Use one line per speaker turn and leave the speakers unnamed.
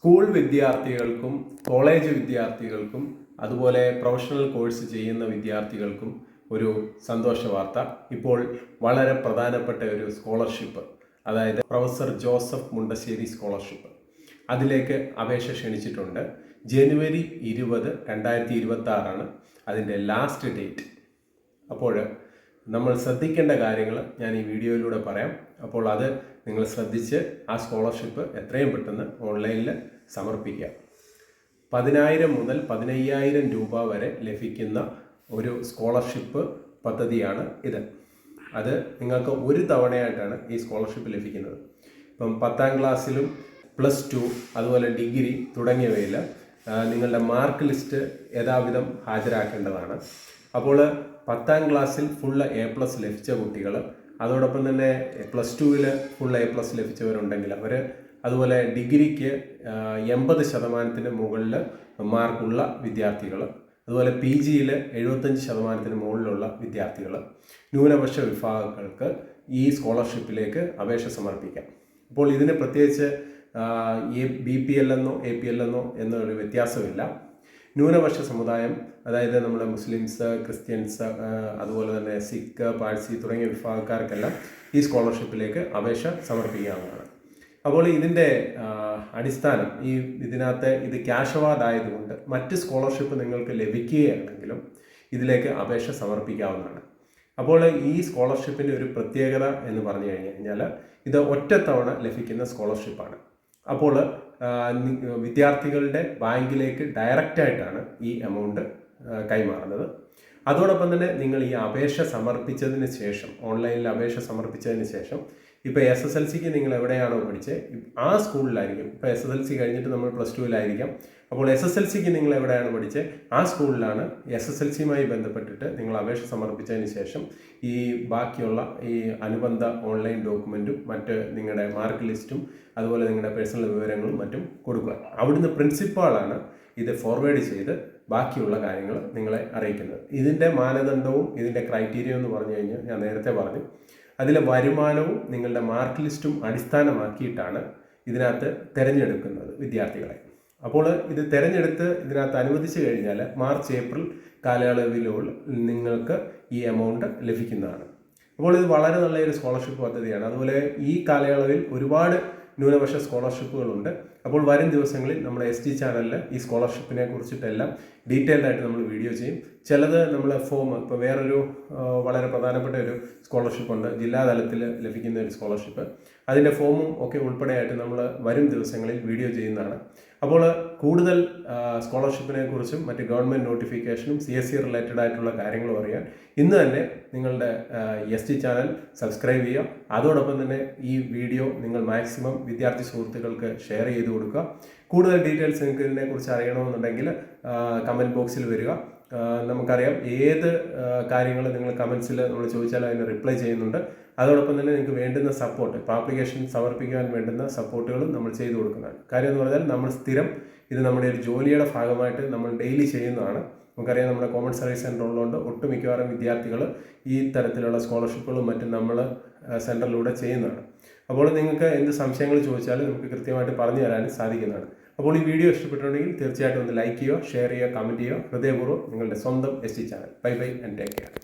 School വിദ്യാർത്ഥികൾക്കും college വിദ്യാർത്ഥികൾക്കും അതുപോലെ പ്രൊഫഷണൽ കോഴ്സ് ചെയ്യുന്ന വിദ്യാർത്ഥികൾക്കും ഒരു സന്തോഷ വാർത്ത. ഇപ്പോൾ വളരെ പ്രധാനപ്പെട്ട ഒരു സ്കോളർഷിപ്പ്, അതായത് പ്രൊഫസർ ജോസഫ് മുണ്ടശ്ശേരി സ്കോളർഷിപ്പ്, അതിലേക്ക് അപേക്ഷ ക്ഷണിച്ചിട്ടുണ്ട്. ജനുവരി 20, 2026 അതിൻ്റെ ലാസ്റ്റ് ഡേറ്റ്. അപ്പോൾ നമ്മൾ ശ്രദ്ധിക്കേണ്ട കാര്യങ്ങൾ ഞാൻ ഈ വീഡിയോയിലൂടെ പറയാം. അപ്പോൾ അത് നിങ്ങൾ ശ്രദ്ധിച്ച് ആ സ്കോളർഷിപ്പ് എത്രയും പെട്ടെന്ന് ഓൺലൈനിൽ സമർപ്പിക്കുക. 10,000 മുതൽ 15,000 രൂപ വരെ ലഭിക്കുന്ന ഒരു സ്കോളർഷിപ്പ് പദ്ധതിയാണ് ഇത്. അത് നിങ്ങൾക്ക് ഒരു തവണയായിട്ടാണ് ഈ സ്കോളർഷിപ്പ് ലഭിക്കുന്നത്. ഇപ്പം 10ാം ക്ലാസ്സിലും +2 അതുപോലെ ഡിഗ്രി തുടങ്ങിയവയിൽ നിങ്ങളുടെ മാർക്ക് ലിസ്റ്റ് യഥാവിധം ഹാജരാക്കേണ്ടതാണ്. അപ്പോൾ 10ാം ക്ലാസ്സിൽ ഫുൾ A+ ലഭിച്ച കുട്ടികൾ, അതോടൊപ്പം തന്നെ +2-ൽ ഫുൾ A+ ലഭിച്ചവരുണ്ടെങ്കിൽ അവർ, അതുപോലെ ഡിഗ്രിക്ക് 80% മുകളിൽ മാർക്കുള്ള വിദ്യാർത്ഥികൾ, അതുപോലെ PG-യിൽ 75% മുകളിലുള്ള വിദ്യാർത്ഥികൾ, ന്യൂനപക്ഷ വിഭാഗങ്ങൾക്ക് ഈ സ്കോളർഷിപ്പിലേക്ക് അപേക്ഷ സമർപ്പിക്കാം. അപ്പോൾ ഇതിന് പ്രത്യേകിച്ച് BPL എന്നോ APL എന്നോ എന്നൊരു വ്യത്യാസമില്ല. ന്യൂനപക്ഷ സമുദായം, അതായത് നമ്മുടെ മുസ്ലിംസ്, ക്രിസ്ത്യൻസ്, അതുപോലെ തന്നെ സിഖ്, പാഴ്സി തുടങ്ങിയ വിഭാഗക്കാർക്കെല്ലാം ഈ സ്കോളർഷിപ്പിലേക്ക് അപേക്ഷ സമർപ്പിക്കാവുന്നതാണ്. അപ്പോൾ ഇതിൻ്റെ അടിസ്ഥാനം, ഇതിനകത്ത് ഇത് ക്യാഷ് അവാർഡ് ആയതുകൊണ്ട് മറ്റ് സ്കോളർഷിപ്പ് നിങ്ങൾക്ക് ലഭിക്കുകയാണെങ്കിലും ഇതിലേക്ക് അപേക്ഷ സമർപ്പിക്കാവുന്നതാണ്. അപ്പോൾ ഈ സ്കോളർഷിപ്പിൻ്റെ ഒരു പ്രത്യേകത എന്ന് പറഞ്ഞു കഴിഞ്ഞാൽ ഇത് ഒറ്റത്തവണ ലഭിക്കുന്ന സ്കോളർഷിപ്പാണ്. അപ്പോൾ വിദ്യാർത്ഥികളുടെ ബാങ്കിലേക്ക് ഡയറക്റ്റായിട്ടാണ് ഈ എമൗണ്ട് കൈമാറുന്നത്. അതോടൊപ്പം തന്നെ നിങ്ങൾ ഈ അപേക്ഷ സമർപ്പിച്ചതിന് ശേഷം, ഓൺലൈനിൽ അപേക്ഷ സമർപ്പിച്ചതിന് ശേഷം, ഇപ്പോൾ SSLCക്ക് നിങ്ങൾ എവിടെയാണോ പഠിച്ചത് ആ സ്കൂളിലായിരിക്കും. ഇപ്പോൾ SSLC കഴിഞ്ഞിട്ട് നമ്മൾ +2-ലായിരിക്കാം. അപ്പോൾ SSLCക്ക് നിങ്ങൾ എവിടെയാണ് പഠിച്ചത് ആ സ്കൂളിലാണ് SSLCയുമായി ബന്ധപ്പെട്ടിട്ട് നിങ്ങൾ അപേക്ഷ സമർപ്പിച്ചതിന് ശേഷം ഈ ബാക്കിയുള്ള ഈ അനുബന്ധ ഓൺലൈൻ ഡോക്യുമെൻറ്റും മറ്റ് നിങ്ങളുടെ മാർക്ക് ലിസ്റ്റും അതുപോലെ നിങ്ങളുടെ പേഴ്സണൽ വിവരങ്ങളും മറ്റും കൊടുക്കുക. അവിടുന്ന് പ്രിൻസിപ്പാളാണ് ഇത് ഫോർവേഡ് ചെയ്ത് ബാക്കിയുള്ള കാര്യങ്ങൾ നിങ്ങളെ അറിയിക്കുന്നത്. ഇതിൻ്റെ മാനദണ്ഡവും ഇതിൻ്റെ ക്രൈറ്റീരിയ എന്ന് പറഞ്ഞു കഴിഞ്ഞാൽ ഞാൻ നേരത്തെ പറഞ്ഞു, അതിലെ വരുമാനവും നിങ്ങളുടെ മാർക്ക് ലിസ്റ്റും അടിസ്ഥാനമാക്കിയിട്ടാണ് ഇതിനകത്ത് തിരഞ്ഞെടുക്കുന്നത് വിദ്യാർത്ഥികളെ. അപ്പോൾ ഇത് തിരഞ്ഞെടുത്ത് ഇതിനകത്ത് അനുവദിച്ചു കഴിഞ്ഞാൽ മാർച്ച് ഏപ്രിൽ കാലയളവിലുള്ള നിങ്ങൾക്ക് ഈ എമൗണ്ട് ലഭിക്കുന്നതാണ്. അപ്പോൾ ഇത് വളരെ നല്ലൊരു സ്കോളർഷിപ്പ് പദ്ധതിയാണ്. അതുപോലെ ഈ കാലയളവിൽ ഒരുപാട് ന്യൂനപക്ഷ സ്കോളർഷിപ്പുകളുണ്ട്. അപ്പോൾ വരും ദിവസങ്ങളിൽ നമ്മുടെ ST ചാനലിൽ ഈ സ്കോളർഷിപ്പിനെ കുറിച്ചിട്ടെല്ലാം ഡീറ്റെയിൽഡ് ആയിട്ട് നമ്മൾ വീഡിയോ ചെയ്യും. ചിലത് നമ്മൾ ഫോം, ഇപ്പോൾ വേറൊരു വളരെ പ്രധാനപ്പെട്ട ഒരു സ്കോളർഷിപ്പുണ്ട്, ജില്ലാതലത്തിൽ ലഭിക്കുന്ന ഒരു സ്കോളർഷിപ്പ്, അതിൻ്റെ ഫോമും ഒക്കെ ഉൾപ്പെടെയായിട്ട് നമ്മൾ വരും ദിവസങ്ങളിൽ വീഡിയോ ചെയ്യുന്നതാണ്. അപ്പോൾ കൂടുതൽ സ്കോളർഷിപ്പിനെ കുറിച്ചും മറ്റ് ഗവൺമെൻറ് നോട്ടിഫിക്കേഷനും CSE റിലേറ്റഡ് ആയിട്ടുള്ള കാര്യങ്ങളും അറിയാൻ ഇന്ന് തന്നെ നിങ്ങളുടെ ST ചാനൽ സബ്സ്ക്രൈബ് ചെയ്യുക. അതോടൊപ്പം തന്നെ ഈ വീഡിയോ നിങ്ങൾ മാക്സിമം വിദ്യാർത്ഥി സുഹൃത്തുക്കൾക്ക് ഷെയർ ചെയ്ത് കൊടുക്കുക. കൂടുതൽ ഡീറ്റെയിൽസ് നിങ്ങൾക്ക് ഇതിനെക്കുറിച്ച് അറിയണമെന്നുണ്ടെങ്കിൽ കമൻറ്റ് ബോക്സിൽ വരിക. നമുക്കറിയാം ഏത് കാര്യങ്ങൾ നിങ്ങൾ കമൻസിൽ നമ്മൾ ചോദിച്ചാൽ അതിന് റിപ്ലൈ ചെയ്യുന്നുണ്ട്. അതോടൊപ്പം തന്നെ നിങ്ങൾക്ക് വേണ്ടുന്ന സപ്പോർട്ട്, ഇപ്പോൾ ആപ്ലിക്കേഷൻ സമർപ്പിക്കാൻ വേണ്ടുന്ന സപ്പോർട്ടുകളും നമ്മൾ ചെയ്തു കൊടുക്കുന്നതാണ്. കാര്യം എന്ന് പറഞ്ഞാൽ നമ്മൾ സ്ഥിരം ഇത് നമ്മുടെ ഒരു ജോലിയുടെ ഭാഗമായിട്ട് നമ്മൾ ഡെയിലി ചെയ്യുന്നതാണ്. നമുക്കറിയാം നമ്മുടെ കോമൺ സർവീസ് സെൻ്റർ ഉള്ളതുകൊണ്ട് ഒട്ടുമിക്കവാറും വിദ്യാർത്ഥികൾ ഈ തരത്തിലുള്ള സ്കോളർഷിപ്പുകളും മറ്റും നമ്മൾ സെൻറ്ററിലൂടെ ചെയ്യുന്നതാണ്. അപ്പോൾ നിങ്ങൾക്ക് എന്ത് സംശയങ്ങൾ ചോദിച്ചാലും നമുക്ക് കൃത്യമായിട്ട് പറഞ്ഞു തരാൻ സാധിക്കുന്നതാണ്. അപ്പോൾ ഈ വീഡിയോ ഇഷ്ടപ്പെട്ടിട്ടുണ്ടെങ്കിൽ തീർച്ചയായിട്ടും ഒന്ന് ലൈക്ക് ചെയ്യുക, ഷെയർ ചെയ്യുക, കമൻറ്റ് ചെയ്യുക. ഹൃദയപൂർവ്വം നിങ്ങളുടെ സ്വന്തം ST channel. Bye and take care.